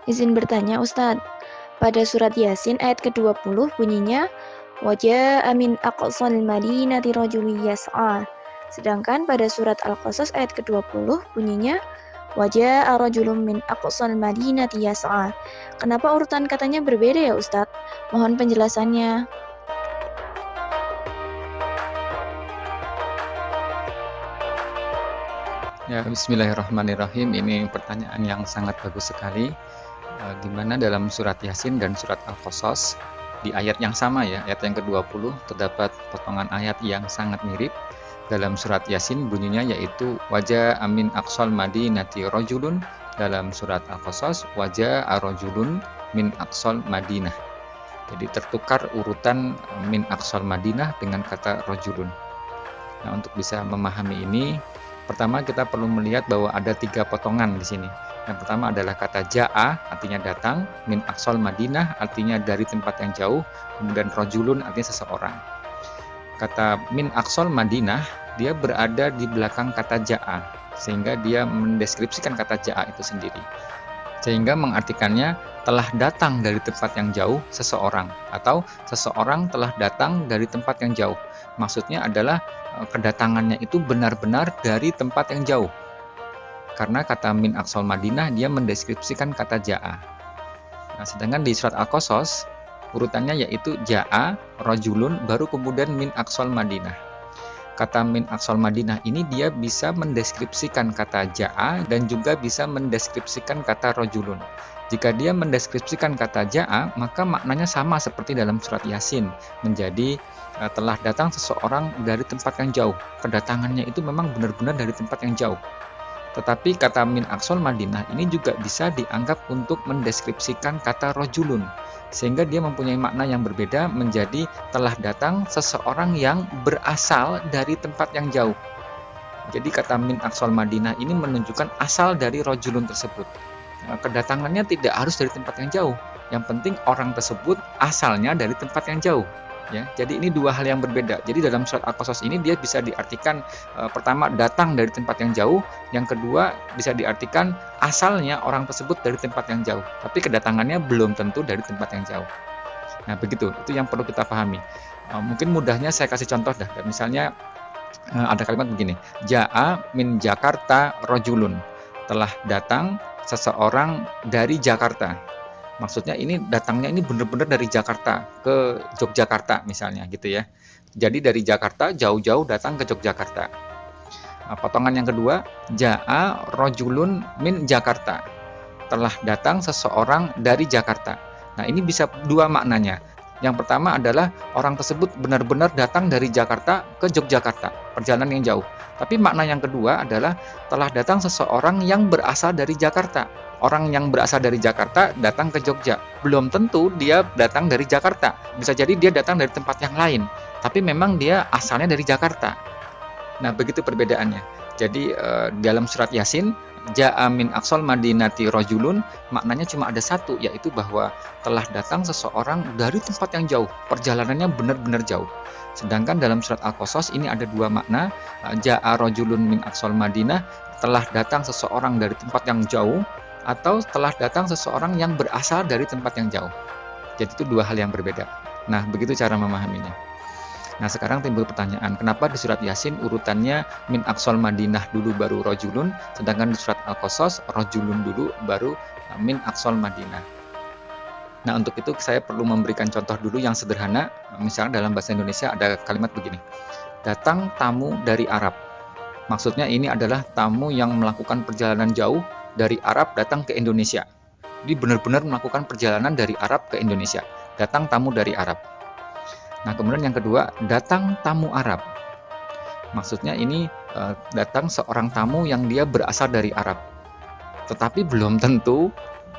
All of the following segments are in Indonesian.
Izin bertanya Ustadz, pada surat Yasin ayat ke-20 bunyinya Waja'a min aqsal madinati rajulun yas'a. Sedangkan pada surat Al-Qasas ayat ke-20 bunyinya Waja'a rajulun min aqsal madinati yas'a. Kenapa urutan katanya berbeda ya Ustadz? Mohon penjelasannya. Ya, bismillahirrahmanirrahim. Ini pertanyaan yang sangat bagus sekali. Di mana dalam surat Yasin dan surat Al-Qasas di ayat yang sama ya, ayat yang ke-20 terdapat potongan ayat yang sangat mirip. Dalam surat Yasin bunyinya yaitu wajah amin aqsal madinati rajulun, dalam surat Al-Qasas wajah rajulun min aqsal madinah. Jadi tertukar urutan min aqsal madinah dengan kata rajulun. Nah, untuk bisa memahami ini, pertama kita perlu melihat bahwa ada 3 potongan di sini. Yang pertama adalah kata ja'a, artinya datang, min aqsal madinah, artinya dari tempat yang jauh, kemudian rajulun artinya seseorang. Kata min aqsal madinah, dia berada di belakang kata ja'a, sehingga dia mendeskripsikan kata ja'a itu sendiri. Sehingga mengartikannya telah datang dari tempat yang jauh seseorang, atau seseorang telah datang dari tempat yang jauh. Maksudnya adalah kedatangannya itu benar-benar dari tempat yang jauh. Karena kata min aqsal madinah dia mendeskripsikan kata ja'a. Nah, sedangkan di surat Al-Qasas urutannya yaitu ja'a, rajulun, baru kemudian min aqsal madinah. Kata min aqsal madinah ini dia bisa mendeskripsikan kata ja'a dan juga bisa mendeskripsikan kata rajulun. Jika dia mendeskripsikan kata ja'a, maka maknanya sama seperti dalam surat Yasin, menjadi telah datang seseorang dari tempat yang jauh. Kedatangannya itu memang benar-benar dari tempat yang jauh. Tetapi kata min aqsal madinah ini juga bisa dianggap untuk mendeskripsikan kata rajulun, sehingga dia mempunyai makna yang berbeda, menjadi telah datang seseorang yang berasal dari tempat yang jauh. Jadi kata min aqsal madinah ini menunjukkan asal dari rajulun tersebut. Kedatangannya tidak harus dari tempat yang jauh, yang penting orang tersebut asalnya dari tempat yang jauh. Ya, jadi ini 2 hal yang berbeda. Jadi dalam surat Al-Qasas ini dia bisa diartikan pertama datang dari tempat yang jauh, yang kedua bisa diartikan asalnya orang tersebut dari tempat yang jauh, tapi kedatangannya belum tentu dari tempat yang jauh. Nah, begitu. Itu yang perlu kita pahami. Mungkin mudahnya saya kasih contoh dah. Misalnya ada kalimat begini, Ja'a min Jakarta rajulun. Telah datang seseorang dari Jakarta. Maksudnya ini datangnya ini benar-benar dari Jakarta ke Yogyakarta misalnya gitu ya. Jadi dari Jakarta jauh-jauh datang ke Yogyakarta. Potongan yang kedua, ja'a rajulun min Jakarta. Telah datang seseorang dari Jakarta. Nah, ini bisa 2 maknanya. Yang pertama adalah orang tersebut benar-benar datang dari Jakarta ke Yogyakarta, perjalanan yang jauh. Tapi makna yang kedua adalah telah datang seseorang yang berasal dari Jakarta. Orang yang berasal dari Jakarta datang ke Jogja. Belum tentu dia datang dari Jakarta. Bisa jadi dia datang dari tempat yang lain. Tapi memang dia asalnya dari Jakarta. Nah, begitu perbedaannya. Jadi dalam surat Yasin, Ja'a min aqsal madinati rajulun, maknanya cuma ada satu, yaitu bahwa telah datang seseorang dari tempat yang jauh, perjalanannya benar-benar jauh. Sedangkan dalam surat Al-Qasas ini ada 2 makna, Ja'a rajulun min aqsal madinah, telah datang seseorang dari tempat yang jauh, atau telah datang seseorang yang berasal dari tempat yang jauh. Jadi itu 2 hal yang berbeda. Nah, begitu cara memahaminya. Nah, sekarang timbul pertanyaan, kenapa di surat Yasin urutannya min aqsal madinah dulu baru rajulun, sedangkan di surat Al-Qasas rajulun dulu baru min aqsal madinah. Nah, untuk itu saya perlu memberikan contoh dulu yang sederhana. Misalnya dalam bahasa Indonesia ada kalimat begini, datang tamu dari Arab. Maksudnya ini adalah tamu yang melakukan perjalanan jauh dari Arab datang ke Indonesia. Dia benar-benar melakukan perjalanan dari Arab ke Indonesia. Datang tamu dari Arab. Nah, kemudian yang kedua, datang tamu Arab. Maksudnya ini datang seorang tamu yang dia berasal dari Arab. Tetapi belum tentu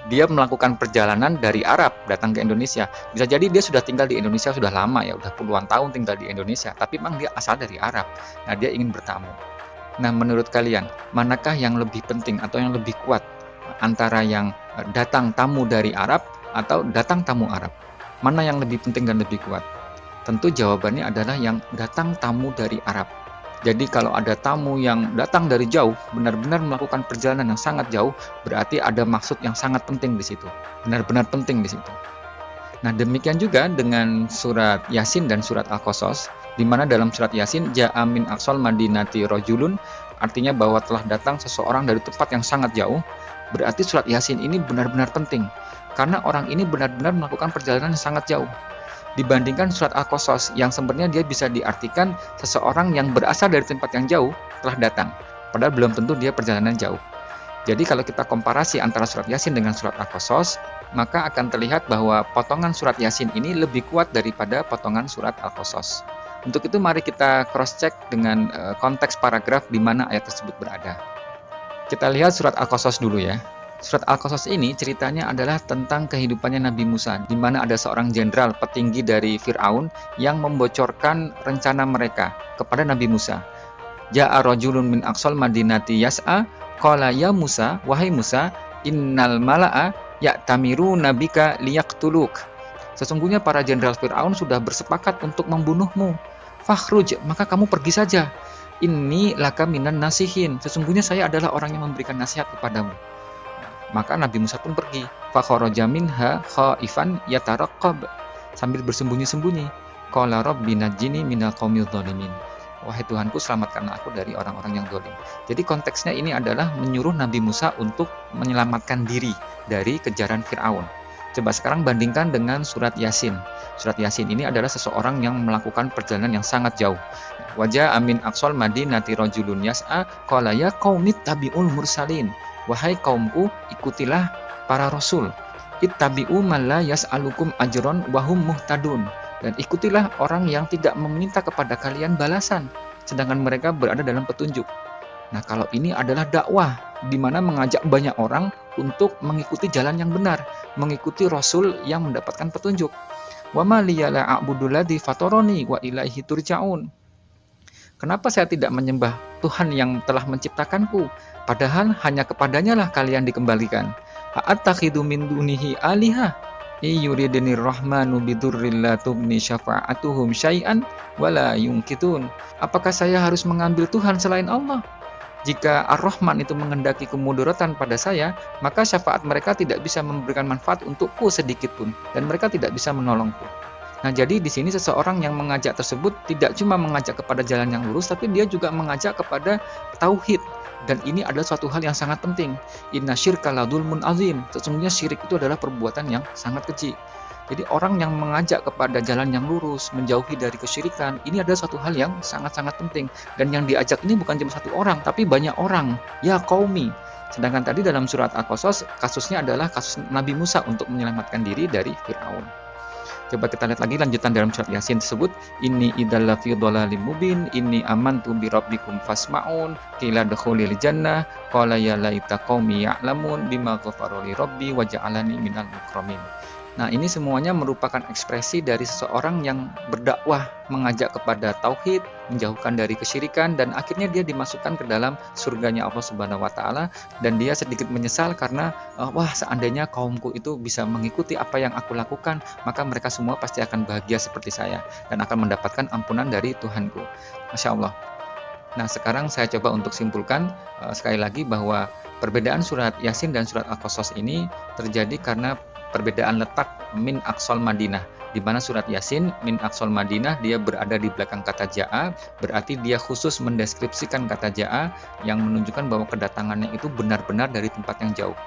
dia melakukan perjalanan dari Arab datang ke Indonesia. Bisa jadi dia sudah tinggal di Indonesia sudah lama ya, udah puluhan tahun tinggal di Indonesia, tapi memang dia asal dari Arab. Nah, dia ingin bertamu. Nah, menurut kalian, manakah yang lebih penting atau yang lebih kuat antara yang datang tamu dari Arab atau datang tamu Arab? Mana yang lebih penting dan lebih kuat? Tentu jawabannya adalah yang datang tamu dari Arab. Jadi kalau ada tamu yang datang dari jauh, benar-benar melakukan perjalanan yang sangat jauh, berarti ada maksud yang sangat penting di situ. Benar-benar penting di situ. Nah, demikian juga dengan surat Yasin dan surat Al-Qasas, di mana dalam surat Yasin, Ja'a min aqsal madinati rajulun, artinya bahwa telah datang seseorang dari tempat yang sangat jauh, berarti surat Yasin ini benar-benar penting, karena orang ini benar-benar melakukan perjalanan yang sangat jauh. Dibandingkan surat Al-Qasas, yang sebenarnya dia bisa diartikan seseorang yang berasal dari tempat yang jauh telah datang, padahal belum tentu dia perjalanan jauh. Jadi kalau kita komparasi antara surat Yasin dengan surat Al-Qasas, maka akan terlihat bahwa potongan surat Yasin ini lebih kuat daripada potongan surat Al-Qasas. Untuk itu mari kita cross-check dengan konteks paragraf di mana ayat tersebut berada. Kita lihat surat Al-Qasas dulu ya. Surat Al-Qasas ini ceritanya adalah tentang kehidupannya Nabi Musa, di mana ada seorang jenderal petinggi dari Fir'aun yang membocorkan rencana mereka kepada Nabi Musa. Ja'a rajulun min aqsal madinati yas'a, qala ya Musa, wahai Musa, innal mala'a ya'tamiru nabika liyaqtuluk. Sesungguhnya para jenderal Fir'aun sudah bersepakat untuk membunuhmu. Fakhruj, maka kamu pergi saja. Inni laka minan nasihin. Sesungguhnya saya adalah orang yang memberikan nasihat kepadamu. Maka Nabi Musa pun pergi. Fakharaja minha khaifan yataraqqab, sambil bersembunyi-sembunyi. Qala rabbi najjini minal qaumidz dhalimin. Wahai Tuhanku, selamatkanlah aku dari orang-orang yang zalim. Jadi konteksnya ini adalah menyuruh Nabi Musa untuk menyelamatkan diri dari kejaran Fir'aun. Coba sekarang bandingkan dengan surat Yasin. Surat Yasin ini adalah seseorang yang melakukan perjalanan yang sangat jauh. Wajah amin aqsal madinati rajulun yas'a qala ya qaumit tabi'ul mursalin. Wahai kaumku, ikutilah para rasul. Ittabi'u man la yas'alukum ajron wahum muhtadun. Dan ikutilah orang yang tidak meminta kepada kalian balasan, sedangkan mereka berada dalam petunjuk. Nah, kalau ini adalah dakwah, di mana mengajak banyak orang untuk mengikuti jalan yang benar, mengikuti Rasul yang mendapatkan petunjuk. Wa ma liya la a'budu ladzi fatarani wa ilaihi turja'un. Kenapa saya tidak menyembah Tuhan yang telah menciptakanku, padahal hanya kepadanya lah kalian dikembalikan. A'attakhidhu min dunihi alihah yuridnir rahmanu bidurril la tubni syafa'atuhum syai'an wala yungkitun. Apakah saya harus mengambil Tuhan selain Allah? Jika Ar-Rahman itu mengendaki kemudaratan pada saya, maka syafaat mereka tidak bisa memberikan manfaat untukku sedikit pun, dan mereka tidak bisa menolongku. Nah, jadi di sini seseorang yang mengajak tersebut tidak cuma mengajak kepada jalan yang lurus, tapi dia juga mengajak kepada tauhid. Dan ini adalah suatu hal yang sangat penting. Inna syirka la dzulmun azim. Sesungguhnya syirik itu adalah perbuatan yang sangat keji. Jadi orang yang mengajak kepada jalan yang lurus, menjauhi dari kesyirikan, ini adalah suatu hal yang sangat-sangat penting. Dan yang diajak ini bukan cuma satu orang, tapi banyak orang. Ya qaumi. Sedangkan tadi dalam surat Al-Qasas, kasusnya adalah kasus Nabi Musa untuk menyelamatkan diri dari Fir'aun. Coba kita lihat lagi lanjutan dalam surat Yasin tersebut. Inni idalla fi dhalalim mubin, inni amantu bi rabbikum fasma'un, qila dukhulil jannah, qala ya laita qaumi ya'lamun bima ghafara li rabbi wa ja'alani minal mukramin. Nah, ini semuanya merupakan ekspresi dari seseorang yang berdakwah, mengajak kepada tauhid, menjauhkan dari kesyirikan, dan akhirnya dia dimasukkan ke dalam surganya Allah Subhanahu wa taala, dan dia sedikit menyesal karena wah, seandainya kaumku itu bisa mengikuti apa yang aku lakukan, maka mereka semua pasti akan bahagia seperti saya dan akan mendapatkan ampunan dari Tuhanku. Masya Allah. Nah, sekarang saya coba untuk simpulkan sekali lagi bahwa perbedaan surat Yasin dan surat Al-Qasas ini terjadi karena perbedaan letak min aqsal Madinah, di mana surat Yasin min aqsal Madinah dia berada di belakang kata ja'a, berarti dia khusus mendeskripsikan kata ja'a yang menunjukkan bahwa kedatangannya itu benar-benar dari tempat yang jauh.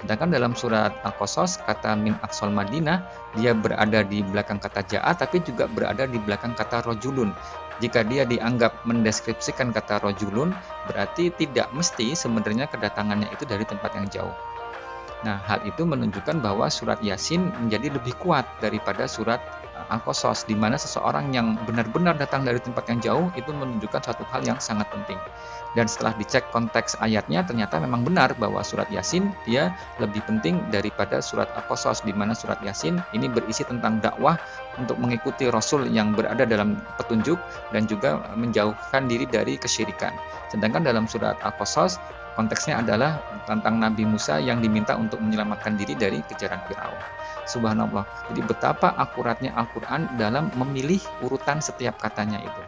Sedangkan dalam surat Al-Qasas kata min aqsal Madinah dia berada di belakang kata ja'a tapi juga berada di belakang kata rojulun. Jika dia dianggap mendeskripsikan kata rojulun, berarti tidak mesti sebenarnya kedatangannya itu dari tempat yang jauh. Nah, hal itu menunjukkan bahwa surat Yasin menjadi lebih kuat daripada surat Al-Qasas, di mana seseorang yang benar-benar datang dari tempat yang jauh itu menunjukkan suatu hal yang sangat penting. Dan setelah dicek konteks ayatnya, ternyata memang benar bahwa surat Yasin dia lebih penting daripada surat Al-Qasas, di mana surat Yasin ini berisi tentang dakwah untuk mengikuti Rasul yang berada dalam petunjuk dan juga menjauhkan diri dari kesyirikan. Sedangkan dalam surat Al-Qasas konteksnya adalah tentang Nabi Musa yang diminta untuk menyelamatkan diri dari kejaran Firaun. Subhanallah. Jadi betapa akuratnya Al-Quran dalam memilih urutan setiap katanya itu.